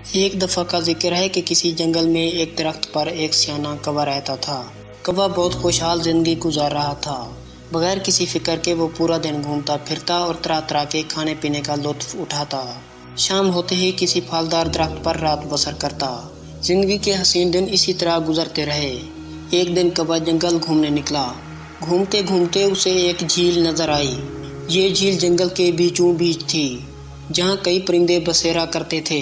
ایک دفعہ کا ذکر ہے کہ کسی جنگل میں ایک درخت پر ایک سیانہ کوا رہتا تھا۔ کوا بہت خوشحال زندگی گزار رہا تھا۔ بغیر کسی فکر کے وہ پورا دن گھومتا پھرتا اور طرح طرح کے کھانے پینے کا لطف اٹھاتا۔ شام ہوتے ہی کسی پھلدار درخت پر رات بسر کرتا۔ زندگی کے حسین دن اسی طرح گزرتے رہے۔ ایک دن کوا جنگل گھومنے نکلا۔ گھومتے گھومتے اسے ایک جھیل نظر آئی۔ یہ جھیل جنگل کے بیچوں بیچ تھی، جہاں کئی پرندے بسیرا کرتے تھے۔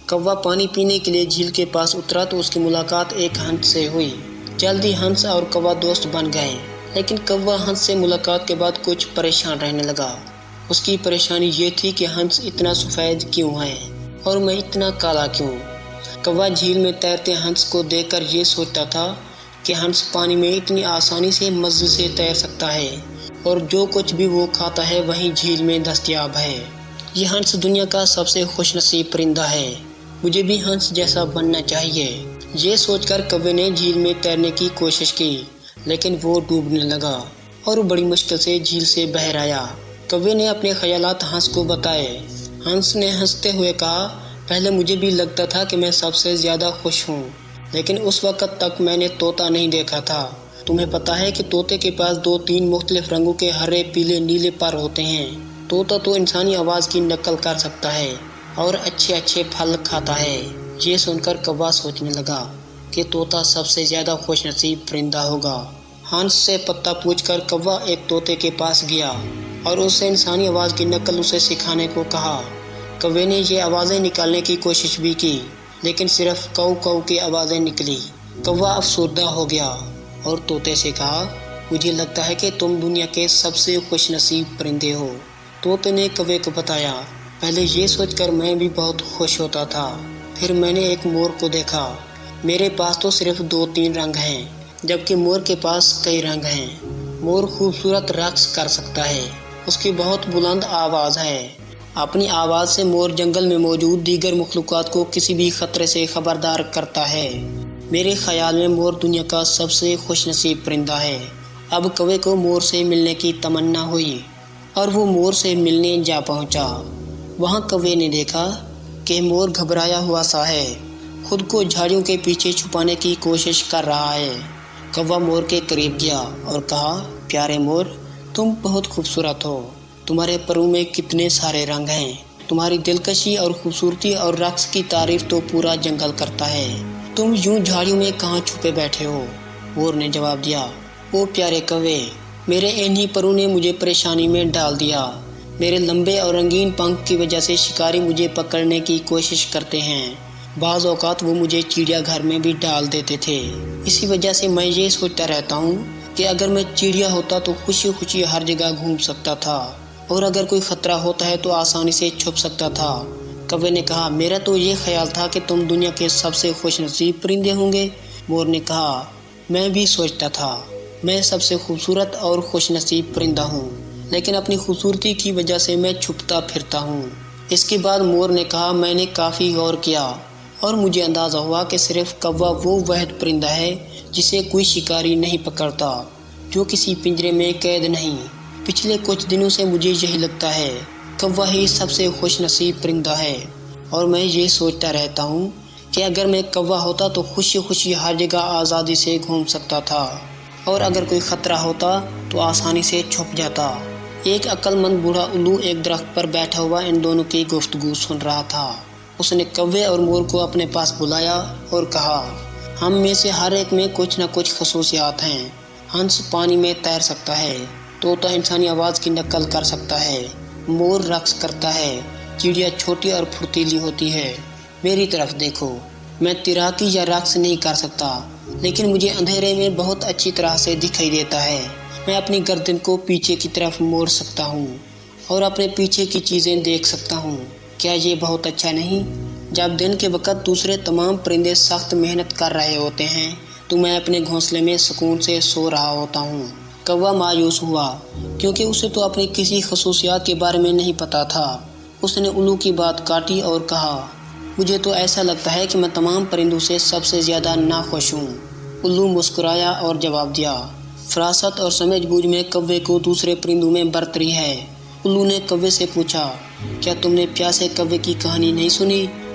کوا پانی پینے کے لیے جھیل کے پاس اترا تو اس کی ملاقات ایک ہنس سے ہوئی۔ جلدی ہنس اور کوا دوست بن گئے، لیکن کوا ہنس سے ملاقات کے بعد کچھ پریشان رہنے لگا۔ اس کی پریشانی یہ تھی کہ ہنس اتنا سفید کیوں ہے اور میں اتنا کالا کیوں؟ کوا جھیل میں تیرتے ہنس کو دیکھ کر یہ سوچتا تھا کہ ہنس پانی میں اتنی آسانی سے مزے سے تیر سکتا ہے اور جو کچھ بھی وہ کھاتا ہے وہی جھیل میں دستیاب ہے۔ یہ ہنس دنیا کا سب سے خوش نصیب پرندہ ہے، مجھے بھی ہنس جیسا بننا چاہیے۔ یہ سوچ کر کوے نے جھیل میں تیرنے کی کوشش کی، لیکن وہ ڈوبنے لگا اور بڑی مشکل سے جھیل سے باہر آیا۔ کوے نے اپنے خیالات ہنس کو بتائے۔ ہنس نے ہنستے ہوئے کہا، پہلے مجھے بھی لگتا تھا کہ میں سب سے زیادہ خوش ہوں، لیکن اس وقت تک میں نے طوطا نہیں دیکھا تھا۔ تمہیں پتا ہے کہ طوطے کے پاس 2-3 مختلف رنگوں کے ہرے، پیلے، نیلے پر ہوتے ہیں۔ طوطا تو انسانی آواز کی نقل کر سکتا ہے اور اچھے اچھے پھل کھاتا ہے۔ یہ سن کر کوا سوچنے لگا کہ طوطا سب سے زیادہ خوش نصیب پرندہ ہوگا۔ ہنس سے پتہ پوچھ کر کوا ایک طوطے کے پاس گیا اور اس سے انسانی آواز کی نقل اسے سکھانے کو کہا۔ کوے نے یہ آوازیں نکالنے کی کوشش بھی کی، لیکن صرف کو کو کی آوازیں نکلی۔ کوا افسردہ ہو گیا اور طوطے سے کہا، مجھے لگتا ہے کہ تم دنیا کے سب سے خوش نصیب پرندے ہو۔ طوطے نے کوے کو بتایا، پہلے یہ سوچ کر میں بھی بہت خوش ہوتا تھا، پھر میں نے ایک مور کو دیکھا۔ میرے پاس تو صرف 2-3 رنگ ہیں، جبکہ مور کے پاس کئی رنگ ہیں۔ مور خوبصورت رقص کر سکتا ہے، اس کی بہت بلند آواز ہے۔ اپنی آواز سے مور جنگل میں موجود دیگر مخلوقات کو کسی بھی خطرے سے خبردار کرتا ہے۔ میرے خیال میں مور دنیا کا سب سے خوش نصیب پرندہ ہے۔ اب کوے کو مور سے ملنے کی تمنا ہوئی اور وہ مور سے ملنے جا پہنچا۔ وہاں کوے نے دیکھا کہ مور گھبرایا ہوا سا ہے، خود کو جھاڑیوں کے پیچھے چھپانے کی کوشش کر رہا ہے۔ کوا مور کے قریب گیا اور کہا، پیارے مور، تم بہت خوبصورت ہو، تمہارے پروں میں کتنے سارے رنگ ہیں، تمہاری دلکشی اور خوبصورتی اور رقص کی تعریف تو پورا جنگل کرتا ہے، تم یوں جھاڑیوں میں کہاں چھپے بیٹھے ہو؟ مور نے جواب دیا، او پیارے کوے، میرے انہی پروں نے مجھے پریشانی میں ڈال دیا۔ میرے لمبے اور رنگین پنکھ کی وجہ سے شکاری مجھے پکڑنے کی کوشش کرتے ہیں۔ بعض اوقات وہ مجھے چڑیا گھر میں بھی ڈال دیتے تھے۔ اسی وجہ سے میں یہ سوچتا رہتا ہوں کہ اگر میں چڑیا ہوتا تو خوشی خوشی ہر جگہ گھوم سکتا تھا، اور اگر کوئی خطرہ ہوتا ہے تو آسانی سے چھپ سکتا تھا۔ کوے نے کہا، میرا تو یہ خیال تھا کہ تم دنیا کے سب سے خوش نصیب پرندے ہوں گے۔ مور نے کہا، میں بھی سوچتا تھا، میں سب سے خوبصورت اور خوش نصیب پرندہ ہوں، لیکن اپنی خوبصورتی کی وجہ سے میں چھپتا پھرتا ہوں۔ اس کے بعد مور نے کہا، میں نے کافی غور کیا اور مجھے اندازہ ہوا کہ صرف کوا وہ واحد پرندہ ہے جسے کوئی شکاری نہیں پکڑتا، جو کسی پنجرے میں قید نہیں۔ پچھلے کچھ دنوں سے مجھے یہی لگتا ہے، کوا ہی سب سے خوش نصیب پرندہ ہے، اور میں یہ سوچتا رہتا ہوں کہ اگر میں کوا ہوتا تو خوشی خوشی ہر جگہ آزادی سے گھوم سکتا تھا، اور اگر کوئی خطرہ ہوتا تو آسانی سے چھپ جاتا۔ ایک عقل مند بوڑھا الو ایک درخت پر بیٹھا ہوا ان دونوں کی گفتگو سن رہا تھا۔ اس نے کوے اور مور کو اپنے پاس بلایا اور کہا، ہم میں سے ہر ایک میں کچھ نہ کچھ خصوصیات ہیں۔ ہنس پانی میں تیر سکتا ہے، طوطا انسانی آواز کی نقل کر سکتا ہے، مور رقص کرتا ہے، چڑیا چھوٹی اور پھرتیلی ہوتی ہے۔ میری طرف دیکھو، میں تیراکی یا رقص نہیں کر سکتا، لیکن مجھے اندھیرے میں بہت اچھی طرح سے دکھائی دیتا ہے۔ میں اپنی گردن کو پیچھے کی طرف موڑ سکتا ہوں اور اپنے پیچھے کی چیزیں دیکھ سکتا ہوں۔ کیا یہ بہت اچھا نہیں؟ جب دن کے وقت دوسرے تمام پرندے سخت محنت کر رہے ہوتے ہیں تو میں اپنے گھونسلے میں سکون سے سو رہا ہوتا ہوں۔ کوا مایوس ہوا، کیونکہ اسے تو اپنی کسی خصوصیات کے بارے میں نہیں پتا تھا۔ اس نے الو کی بات کاٹی اور کہا، مجھے تو ایسا لگتا ہے کہ میں تمام پرندوں سے سب سے زیادہ ناخوش ہوں۔ الو مسکرایا اور جواب دیا، فراست اور سمجھ بوجھ میں کوے کو دوسرے پرندوں میں برتری ہے۔ الو نے کوے سے پوچھا، کیا تم نے پیاسے کوے کی کہانی نہیں سنی؟